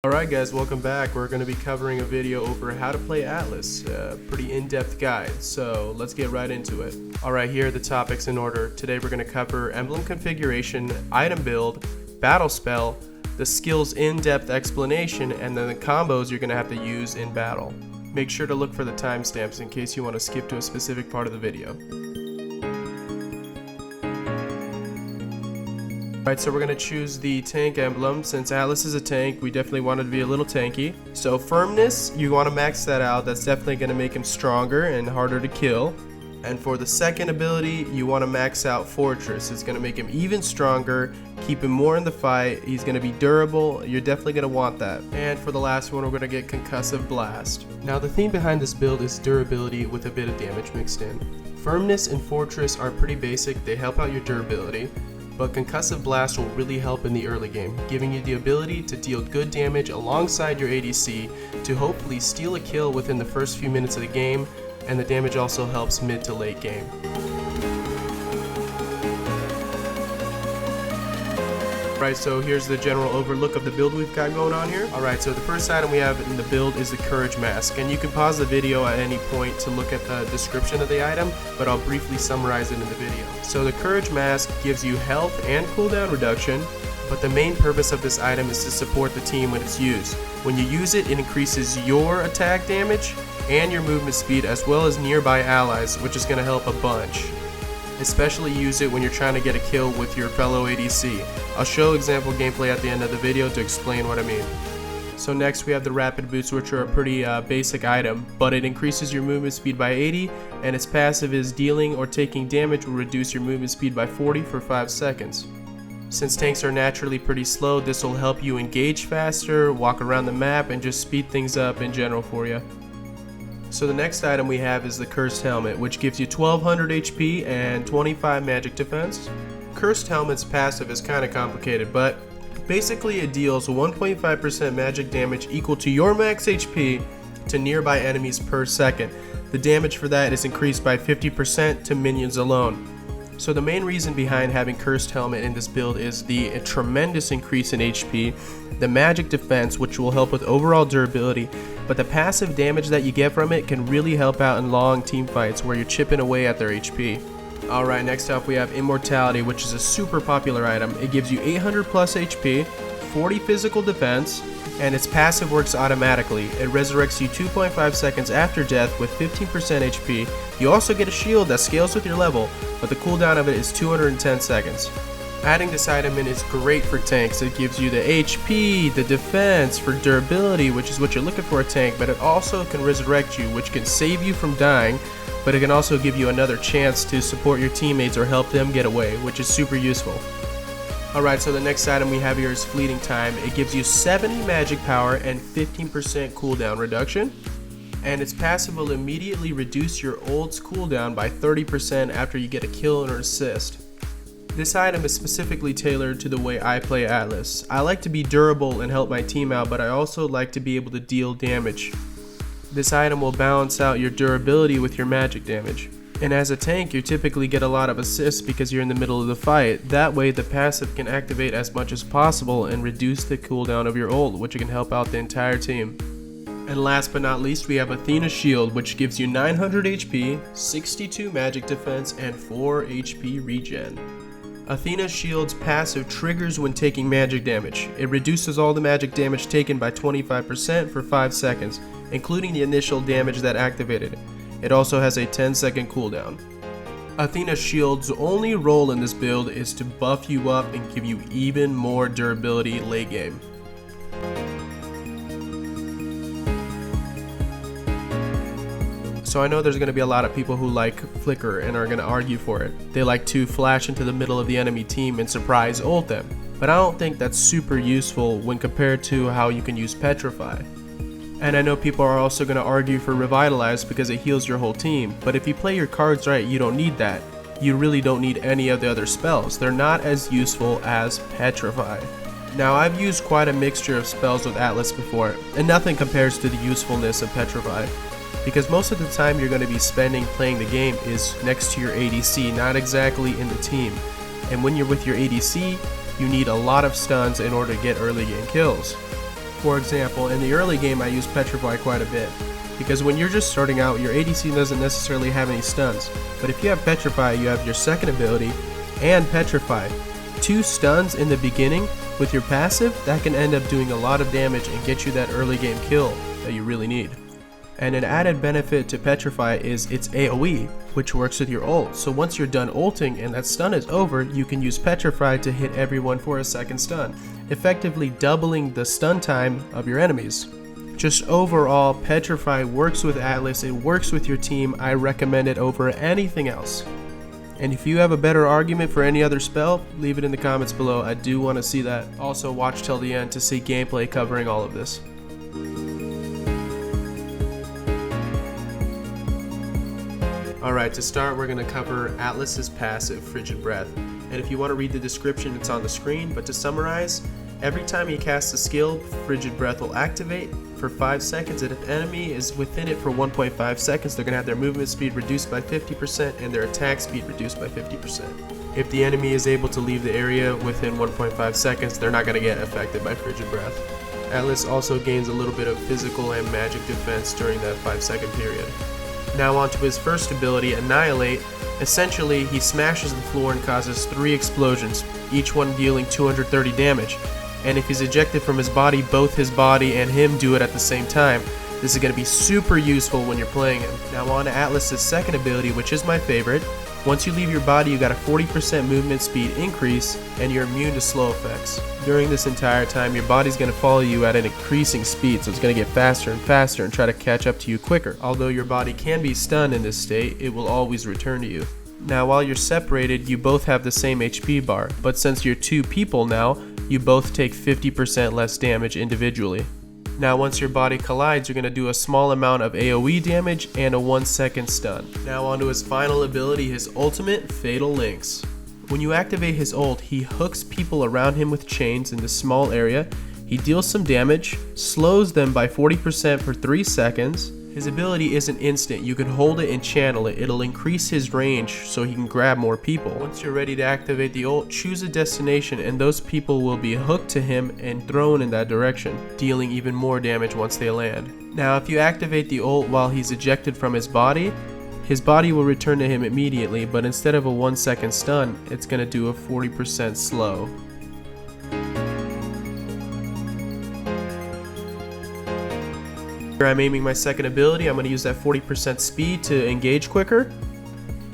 Alright guys, welcome back. We're going to be covering a video over how to play Atlas, a pretty in-depth guide, so let's get right into it. Alright, here are the topics in order. Today we're going to cover emblem configuration, item build, battle spell, the skills in-depth explanation, and then the combos you're going to have to use in battle. Make sure to look for the timestamps in case you want to skip to a specific part of the video. Alright, so we're going to choose the tank emblem. Since Atlas is a tank, we definitely want it to be a little tanky. So firmness, you want to max that out. That's definitely going to make him stronger and harder to kill. And for the second ability, you want to max out fortress. It's going to make him even stronger, keep him more in the fight. He's going to be durable. You're definitely going to want that. And for the last one, we're going to get concussive blast. Now the theme behind this build is durability with a bit of damage mixed in. Firmness and fortress are pretty basic. They help out your durability. But concussive blast will really help in the early game, giving you the ability to deal good damage alongside your ADC to hopefully steal a kill within the first few minutes of the game, and the damage also helps mid to late game. Alright, so here's the general overlook of the build we've got going on here. Alright, so the first item we have in the build is the Courage Mask, and you can pause the video at any point to look at the description of the item, but I'll briefly summarize it in the video. So the Courage Mask gives you health and cooldown reduction, but the main purpose of this item is to support the team when it's used. When you use it, it increases your attack damage and your movement speed as well as nearby allies, which is going to help a bunch. Especially use it when you're trying to get a kill with your fellow ADC. I'll show example gameplay at the end of the video to explain what I mean. So next we have the Rapid Boots, which are a pretty basic item, but it increases your movement speed by 80, and its passive is dealing or taking damage will reduce your movement speed by 40 for 5 seconds. Since tanks are naturally pretty slow, this will help you engage faster, walk around the map, and just speed things up in general for you. So the next item we have is the Cursed Helmet, which gives you 1200 HP and 25 magic defense. Cursed Helmet's passive is kind of complicated, but basically it deals 1.5% magic damage equal to your max HP to nearby enemies per second. The damage for that is increased by 50% to minions alone. So the main reason behind having Cursed Helmet in this build is the tremendous increase in HP, the magic defense, which will help with overall durability, but the passive damage that you get from it can really help out in long team fights where you're chipping away at their HP. Alright, next up we have Immortality, which is a super popular item. It gives you 800 plus HP, 40 physical defense, and its passive works automatically. It resurrects you 2.5 seconds after death with 15% HP. You also get a shield that scales with your level, but the cooldown of it is 210 seconds. Adding this item in is great for tanks. It gives you the HP, the defense, for durability, which is what you're looking for a tank, but it also can resurrect you, which can save you from dying, but it can also give you another chance to support your teammates or help them get away, which is super useful. Alright, so the next item we have here is Fleeting Time. It gives you 70 magic power and 15% cooldown reduction, and its passive will immediately reduce your ult's cooldown by 30% after you get a kill or assist. This item is specifically tailored to the way I play Atlas. I like to be durable and help my team out, but I also like to be able to deal damage. This item will balance out your durability with your magic damage. And as a tank, you typically get a lot of assists because you're in the middle of the fight. That way the passive can activate as much as possible and reduce the cooldown of your ult, which can help out the entire team. And last but not least, we have Athena's Shield, which gives you 900 HP, 62 magic defense, and 4 HP regen. Athena's Shield's passive triggers when taking magic damage. It reduces all the magic damage taken by 25% for 5 seconds, including the initial damage that activated it. It also has a 10-second cooldown. Athena's Shield's only role in this build is to buff you up and give you even more durability late game. So I know there's going to be a lot of people who like Flicker and are going to argue for it. They like to flash into the middle of the enemy team and surprise ult them. But I don't think that's super useful when compared to how you can use Petrify. And I know people are also going to argue for Revitalize because it heals your whole team. But if you play your cards right, you don't need that. You really don't need any of the other spells. They're not as useful as Petrify. Now I've used quite a mixture of spells with Atlas before, and nothing compares to the usefulness of Petrify. Because most of the time you're going to be spending playing the game is next to your ADC, not exactly in the team. And when you're with your ADC, you need a lot of stuns in order to get early game kills. For example, in the early game I use Petrify quite a bit, because when you're just starting out, your ADC doesn't necessarily have any stuns, but if you have Petrify, you have your second ability and Petrify. 2 stuns in the beginning with your passive, that can end up doing a lot of damage and get you that early game kill that you really need. And an added benefit to Petrify is its AoE, which works with your ult. So once you're done ulting and that stun is over, you can use Petrify to hit everyone for a second stun, effectively doubling the stun time of your enemies. Just overall, Petrify works with Atlas, it works with your team. I recommend it over anything else. And if you have a better argument for any other spell, leave it in the comments below. I do want to see that. Also, watch till the end to see gameplay covering all of this. Alright, to start we're going to cover Atlas's passive, Frigid Breath. And if you want to read the description, it's on the screen, but to summarize, every time he casts a skill, Frigid Breath will activate for 5 seconds, and if an enemy is within it for 1.5 seconds, they're going to have their movement speed reduced by 50% and their attack speed reduced by 50%. If the enemy is able to leave the area within 1.5 seconds, they're not going to get affected by Frigid Breath. Atlas also gains a little bit of physical and magic defense during that 5-second period. Now on to his first ability, Annihilate. Essentially, he smashes the floor and causes 3 explosions, each one dealing 230 damage. And if he's ejected from his body, both his body and him do it at the same time. This is going to be super useful when you're playing him. Now on to Atlas's second ability, which is my favorite. Once you leave your body, you got a 40% movement speed increase, and you're immune to slow effects. During this entire time, your body's going to follow you at an increasing speed, so it's going to get faster and faster and try to catch up to you quicker. Although your body can be stunned in this state, it will always return to you. Now while you're separated, you both have the same HP bar, but since you're 2 people now, you both take 50% less damage individually. Now once your body collides, you're going to do a small amount of AoE damage and a 1-second stun. Now onto his final ability, his ultimate, Fatal Links. When you activate his ult, he hooks people around him with chains in this small area. He deals some damage, slows them by 40% for 3 seconds. His ability isn't instant, you can hold it and channel it. It'll increase his range so he can grab more people. Once you're ready to activate the ult, choose a destination and those people will be hooked to him and thrown in that direction, dealing even more damage once they land. Now if you activate the ult while he's ejected from his body will return to him immediately, but instead of a 1-second stun, it's going to do a 40% slow. Here I'm aiming my second ability. I'm going to use that 40% speed to engage quicker.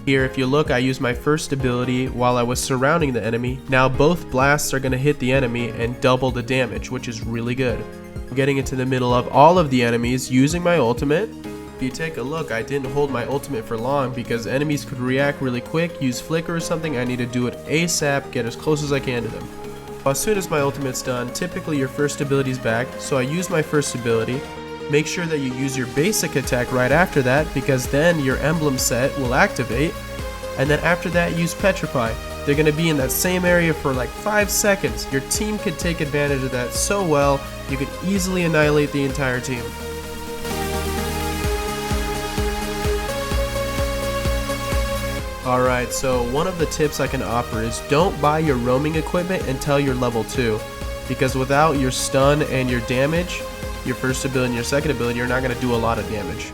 Here if you look, I used my first ability while I was surrounding the enemy. Now both blasts are going to hit the enemy and double the damage, which is really good. I'm getting into the middle of all of the enemies using my ultimate. If you take a look, I didn't hold my ultimate for long because enemies could react really quick, use flicker or something. I need to do it ASAP, get as close as I can to them. As soon as my ultimate's done, typically your first ability's back, so I use my first ability. Make sure that you use your basic attack right after that, because then your emblem set will activate, and then after that use Petrify. They're going to be in that same area for like 5 seconds. Your team could take advantage of that so well, you could easily annihilate the entire team. Alright, so one of the tips I can offer is don't buy your roaming equipment until you're level 2, because without your stun and your damage, your first ability and your second ability, you're not going to do a lot of damage.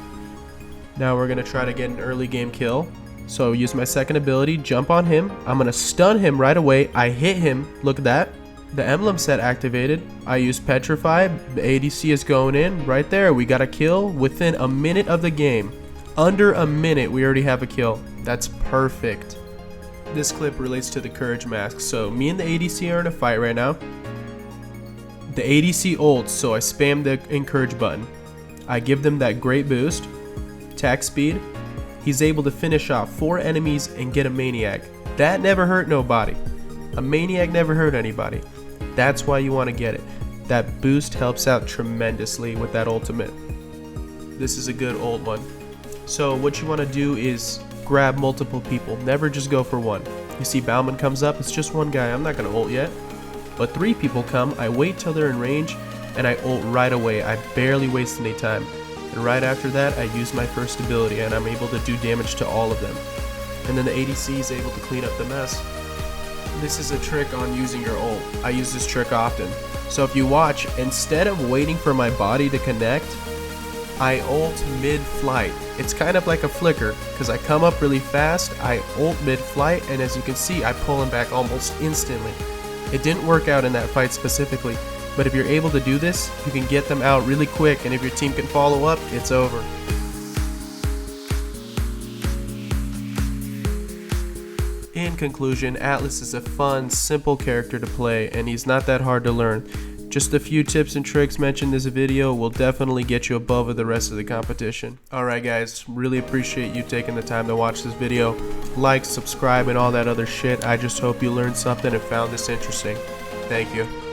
Now we're going to try to get an early game kill. So use my second ability, jump on him. I'm going to stun him right away. I hit him. Look at that. The emblem set activated. I use Petrify. The ADC is going in. Right there. We got a kill within a minute of the game. Under a minute, we already have a kill. That's perfect. This clip relates to the Courage Mask. So me and the ADC are in a fight right now. The ADC ults, so I spam the encourage button. I give them that great boost. Attack speed. He's able to finish off 4 enemies and get a maniac. That never hurt nobody. A maniac never hurt anybody. That's why you want to get it. That boost helps out tremendously with that ultimate. This is a good ult one. So what you want to do is grab multiple people. Never just go for one. You see Bauman comes up, it's just one guy. I'm not going to ult yet. But 3 people come, I wait till they're in range, and I ult right away. I barely waste any time. And right after that, I use my first ability, and I'm able to do damage to all of them. And then the ADC is able to clean up the mess. This is a trick on using your ult. I use this trick often. So if you watch, instead of waiting for my body to connect, I ult mid-flight. It's kind of like a flicker, because I come up really fast, I ult mid-flight, and as you can see, I pull him back almost instantly. It didn't work out in that fight specifically, but if you're able to do this, you can get them out really quick, and if your team can follow up, it's over. In conclusion, Atlas is a fun, simple character to play, and he's not that hard to learn. Just a few tips and tricks mentioned in this video will definitely get you above the rest of the competition. Alright guys, really appreciate you taking the time to watch this video. Like, subscribe, and all that other shit. I just hope you learned something and found this interesting. Thank you.